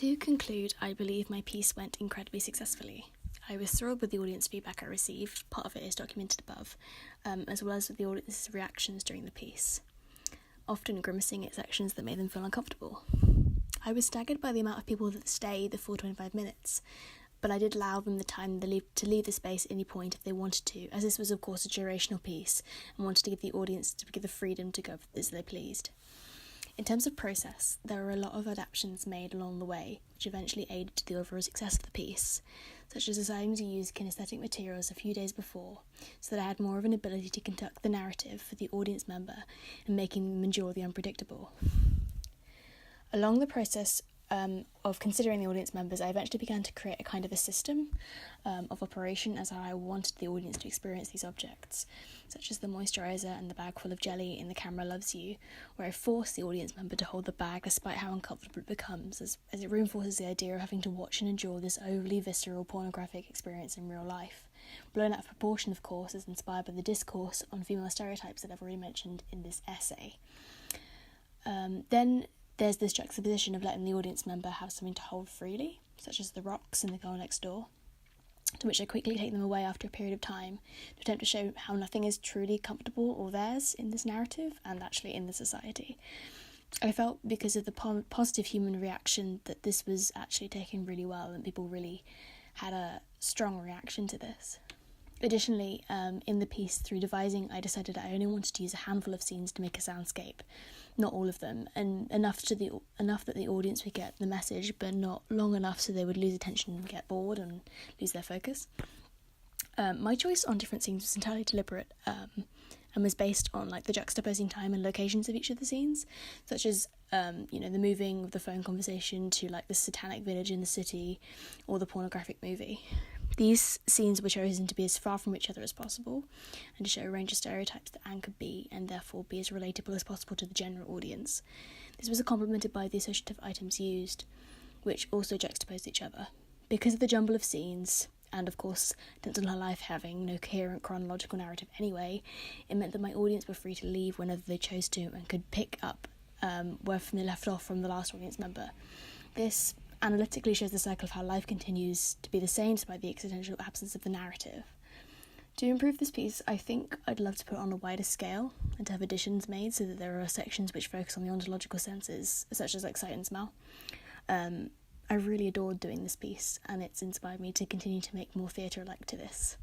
To conclude, I believe my piece went incredibly successfully. I was thrilled with the audience feedback I received, part of it is documented above, as well as with the audience's reactions during the piece, often grimacing at sections that made them feel uncomfortable. I was staggered by the amount of people that stayed the full 25 minutes, but I did allow them the time to leave the space at any point if they wanted to, as this was of course a durational piece, and wanted to give the audience the freedom to go as they pleased. In terms of process, there were a lot of adaptations made along the way, which eventually aided the overall success of the piece, such as deciding to use kinesthetic materials a few days before, so that I had more of an ability to conduct the narrative for the audience member and making them endure the unpredictable. Along the process of considering the audience members, I eventually began to create a kind of a system of operation as how I wanted the audience to experience these objects, such as the moisturiser and the bag full of jelly in The Camera Loves You, where I force the audience member to hold the bag despite how uncomfortable it becomes, as it reinforces the idea of having to watch and endure this overly visceral pornographic experience in real life. Blown out of proportion, of course, is inspired by the discourse on female stereotypes that I've already mentioned in this essay. Then there's this juxtaposition of letting the audience member have something to hold freely, such as the rocks in The Girl Next Door, to which I quickly take them away after a period of time to attempt to show how nothing is truly comfortable or theirs in this narrative and actually in the society. I felt, because of the positive human reaction, that this was actually taken really well and people really had a strong reaction to this. Additionally, in the piece, through devising, I decided I only wanted to use a handful of scenes to make a soundscape, not all of them, and enough that the audience would get the message, but not long enough so they would lose attention and get bored and lose their focus. My choice on different scenes was entirely deliberate, and was based on the juxtaposing time and locations of each of the scenes, such as the moving of the phone conversation to the satanic village in the city or the pornographic movie. These scenes were chosen to be as far from each other as possible and to show a range of stereotypes that Anne could be and therefore be as relatable as possible to the general audience. This was complemented by the associative items used, which also juxtaposed each other. Because of the jumble of scenes, and of course Dance on Her Life having no coherent chronological narrative anyway, it meant that my audience were free to leave whenever they chose to and could pick up where they left off from the last audience member. This analytically shows the cycle of how life continues to be the same despite the accidental absence of the narrative. To improve this piece, I think I'd love to put it on a wider scale and to have additions made so that there are sections which focus on the ontological senses, such as sight and smell. I really adored doing this piece, and it's inspired me to continue to make more theatre like to this.